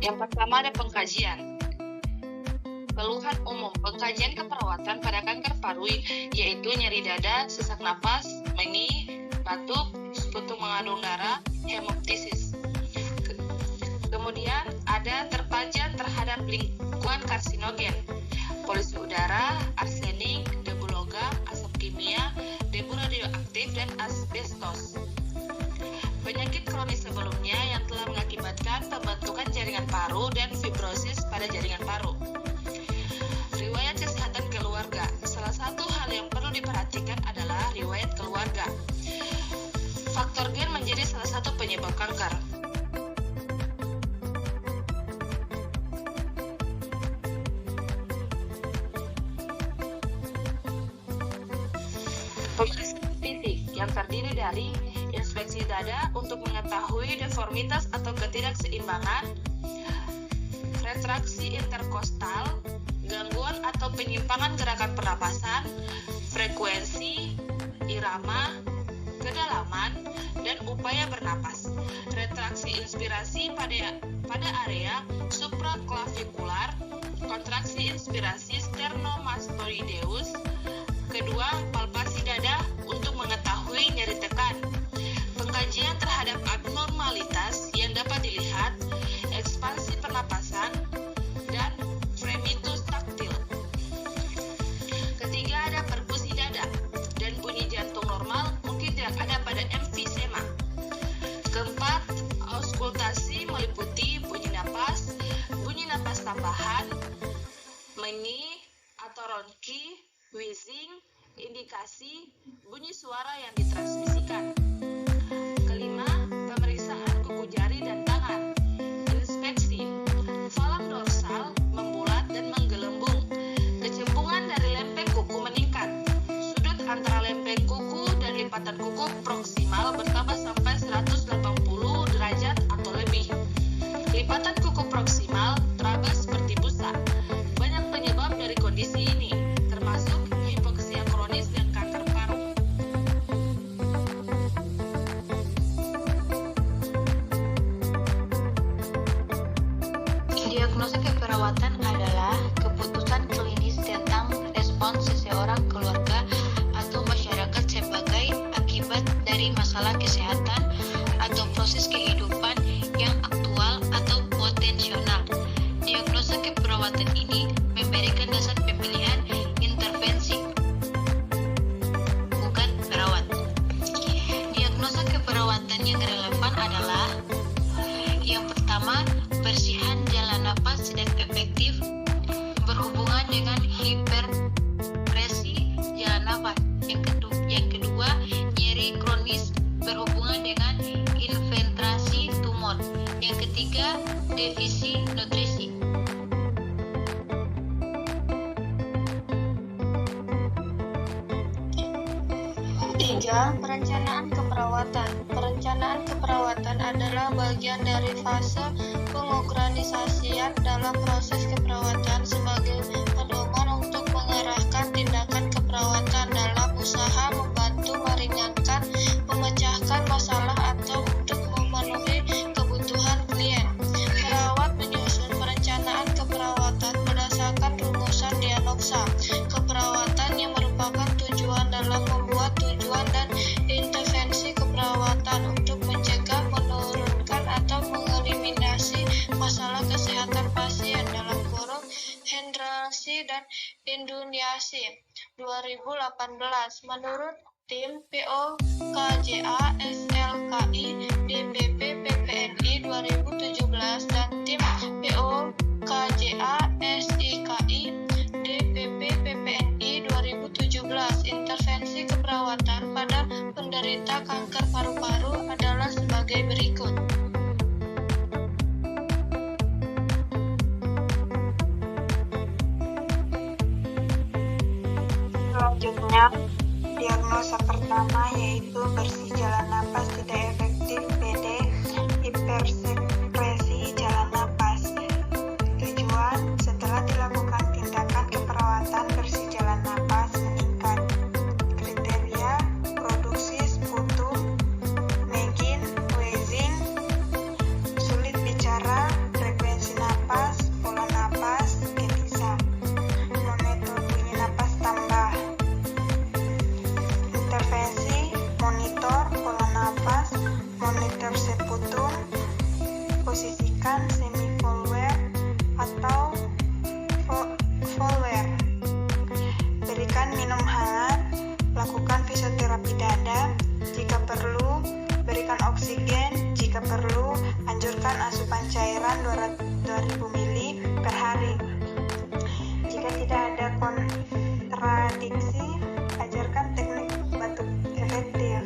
Yang pertama ada pengkajian. Keluhan umum pengkajian keperawatan pada kanker paru yaitu nyeri dada, sesak napas, mengih, batuk, sekutu mengandung darah, hemoptisis. Kemudian ada terpajan terhadap lingkungan karsinogen, polusi udara, arsenik, debu logam, asap kimia, debu radioaktif, dan asbestos. Penyakit kronis sebelumnya yang telah mengakibatkan pembentukan jaringan paru dan fibrosis pada jaringan paru. Riwayat kesehatan keluarga. Salah satu hal yang perlu diperhatikan adalah riwayat keluarga. Faktor gen menjadi salah satu penyebab kanker. Pemeriksaan fisik yang terdiri dari inspeksi dada untuk mengetahui deformitas atau ketidakseimbangan, retraksi interkostal, gangguan atau penyimpangan gerakan pernapasan, frekuensi, irama, kedalaman, dan upaya bernapas. Retraksi inspirasi pada area supraclavikular, kontraksi inspirasi sternomastoideus. Kedua, palpasi dada untuk mengetahui nyeri tekan. Pengkajian terhadap abnormalitas yang dapat dilihat, ekspansi pernapasan, dan fremitus taktil. Ketiga, ada perkusi dada dan bunyi jantung normal mungkin tidak ada pada emfisema. Keempat, auskultasi meliputi bunyi napas tambahan, mengih atau ronki, wheezing, indikasi bunyi suara yang ditransmisikan. Kelima, pemeriksaan kuku jari dan tangan. Inspeksi falang dorsal membulat dan menggelembung. Kecemplungan dari lempeng kuku meningkat. Sudut antara lempeng kuku dan lipatan kuku proksimal bertambah sampai 180 derajat atau lebih. Lipatan kuku proksimal teraba seperti busa. Banyak penyebab dari kondisi ini, termasuk hipoksia kronis dan kanker paru. Diagnosa keperawatan adalah keputusan klinis tentang respons seseorang, keluarga, atau masyarakat sebagai akibat dari masalah kesehatan atau proses kehidupan yang aktual atau potensial. Diagnosa keperawatan ini memberikan dasar pemilihan intervensi, bukan perawat. Diagnosa keperawatan yang relevan adalah yang pertama, bersihan jalan napas tidak efektif berhubungan dengan hiperpresi jalan napas. Yang kedua, nyeri kronis berhubungan dengan infiltrasi tumor. Yang ketiga, defisi nutrisi. Tiga, perencanaan keperawatan. Perencanaan keperawatan adalah bagian dari fase pengorganisasian dalam proses keperawatan sebagai pedoman untuk mengarahkan tindakan keperawatan dalam usaha membantu meringankan, memecahkan masalah atau untuk memenuhi kebutuhan klien. Perawat menyusun perencanaan keperawatan berdasarkan rumusan diagnosa keperawatan yang merupakan tujuan dalam membuat tujuan dan intervensi keperawatan untuk mencegah, menurunkan, atau mengeliminasi masalah kesehatan pasien dalam kurung Hendrasi dan Induniasi 2018. Menurut tim POKJA SLKI DPP PPNI 2017 dan tim POKJA SIKI DPP PPNI 2017, intervensi keperawatan pada penderita kanker paru-paru adalah sebagai berikut. Selanjutnya, diagnosa pertama yaitu bersih jalan napas tidak efektif PD, hipersekresi jalan napas. Tujuan, setelah dilakukan tindakan keperawatan bersih jalan napas meningkat. Kriteria, produksi sputum, megin, wheezing, sulit bicara, frekuensi intervensi, monitor pola napas, monitor seputum, posisikan semi-folware atau folware, berikan minum hangat, lakukan fisioterapi dada, jika perlu, berikan oksigen, jika perlu, anjurkan asupan cairan 2000 ml per hari. Jika tidak ada kontradiksi, ajarkan teknik batuk efektif.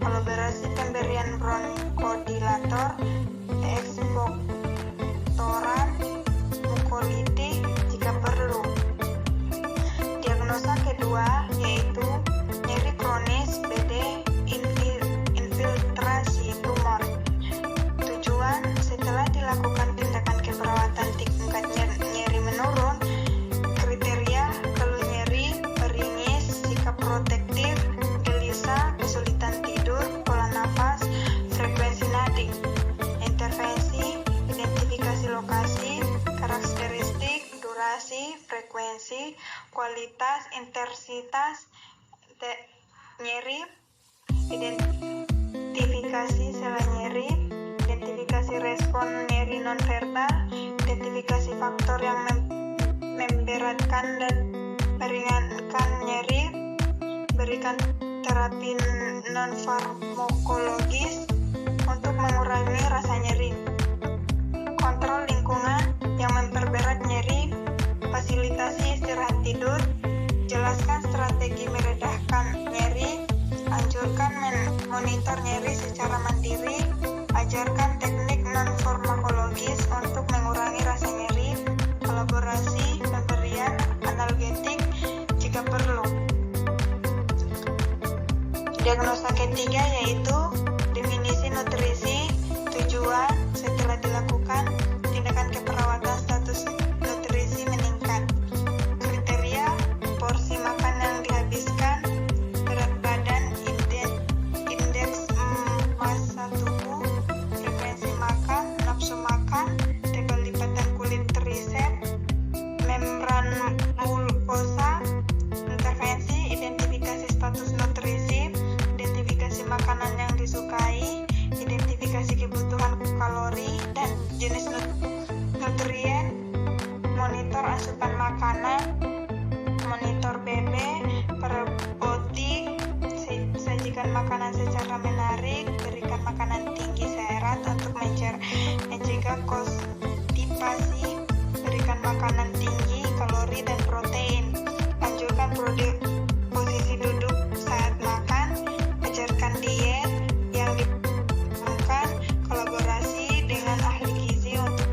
Kolaborasi pemberian bronkodilator, ekspektoran, mukolitik jika perlu. Diagnosa kedua yaitu nyeri kronis BD infiltrasi tumor. Tujuan setelah dilakukan tindakan keperawatan tingkat nyeri menurun, kriteria keluh nyeri, meringis, sikap protektif, gelisah, kesulitan tidur, pola nafas, frekuensi nadi. Intervensi, identifikasi lokasi, karakteristik, durasi, frekuensi, kualitas, intensitas nyeri, identifikasi sela nyeri, identifikasi respon nyeri nonverbal, identifikasi faktor yang memberatkan dan meringankan nyeri, berikan terapi non-farmakologis untuk mengurangi rasa nyeri, kontrol lingkungan yang memperberat nyeri, fasilitasi istirahat tidur, jelaskan strategi meredahkan nyeri, anjurkan monitor nyeri secara mandiri, ajarkan teknik non-farmakologis untuk mengurangi rasa nyeri, kolaborasi pemberian analgetik jika perlu. Diagnosa ketiga yaitu definisi nutrisi, tujuan setelah dilakukan tindakan keperawatan status nutrisi meningkat, kriteria porsi makan yang dihabiskan, berat badan, indeks massa tubuh, frekuensi makan, nafsu makan, tebal lipatan kulit triceps, membran mukosa, intervensi, identifikasi status nutrisi, identifikasi makanan yang disukai, identifikasi kebutuhan kalori dan jenis nutrien, monitor asupan makanan, monitor BB, probiotik, sajikan makanan secara menarik, berikan makanan tinggi serat untuk mencegah konstipasi, berikan makanan tinggi kalori dan protein, anjurkan posisi duduk saat makan, ajarkan diet yang diperlukan, kolaborasi dengan ahli gizi untuk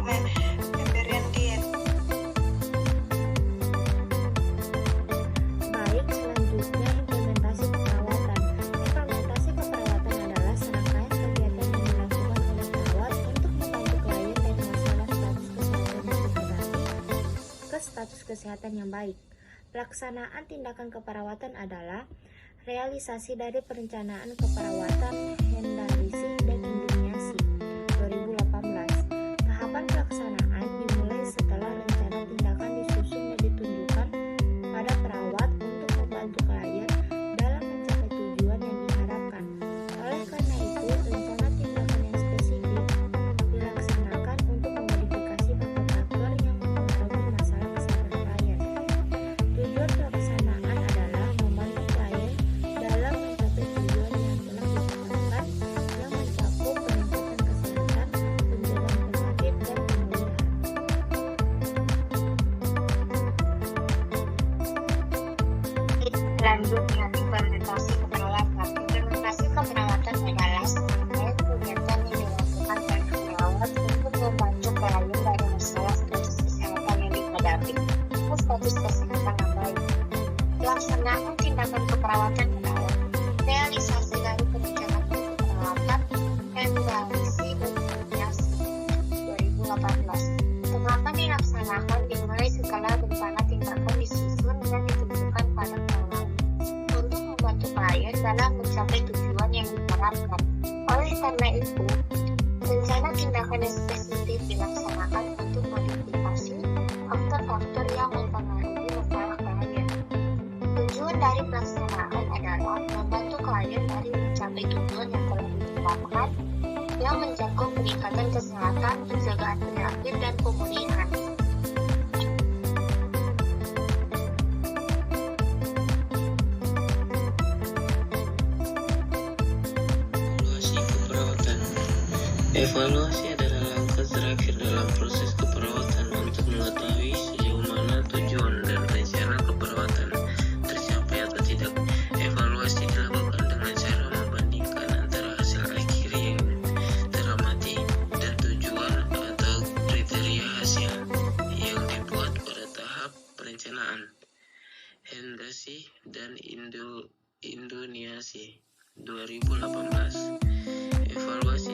pemberian diet. Baik, selanjutnya implementasi keperawatan. Implementasi keperawatan adalah serangkaian kegiatan yang dilakukan oleh perawat untuk membantu klien dari masalah status kesehatan yang baik. Pelaksanaan tindakan keperawatan adalah realisasi dari perencanaan keperawatan Hendarisi dan Induniasi 2018. Tahapan pelaksanaan dimulai setelah rencana tindakan disusun dan ditunjukkan pada perawat untuk membantu klien dalam mencapai tujuan yang diharapkan. Oleh karena itu, rencana tindakan yang spesifik dilaksanakan untuk memodifikasi faktor-faktor yang mempengaruhi masalah kesehatan klien. Tujuan pelaksanaan adalah membantu klien dalam mencapai tujuan yang telah ditetapkan yang mencakup peningkatan kesehatan, pencegahan penyakit, dan pemulihan. Selanjutnya, implementasi keperawatan. Implementasi keperawatan adalah serangkaian kegiatan yang dilakukan oleh perawat untuk membantu klien dari masalah status kesehatan yang dihadapi ke status kesehatan yang baik. Pelaksanaan tindakan keperawatan adalah realisasi dari perencanaan keperawatan Hendarisi dan Induniasi 2018. Tahapan dilaksanakan dimulai setelah rencana tindakan disusun dan ditunjukkan pada perawat untuk membantu klien dalam mencapai tujuan yang diharapkan. Oleh karena itu, rencana tindakan yang spesifik dilaksanakan untuk modifikasi faktor-faktor yang mempengaruhi masalah klien. Tujuan dari pelaksanaan adalah membantu klien dari mencapai tujuan yang telah ditetapkan yang mencakup peningkatan kesehatan, pencegahan penyakit, dan pemulihan. Evaluasi keperawatan. Evaluasi adalah langkah terakhir dalam proses keperawatan untuk mengetahui sejauh mana tujuan dan rencana keperawatan tercapai atau tidak. Evaluasi dilakukan dengan cara membandingkan antara hasil akhir yang teramati dan tujuan atau kriteria hasil yang dibuat pada tahap perencanaan, Hendasi dan Indoniasi 2018. Evaluasi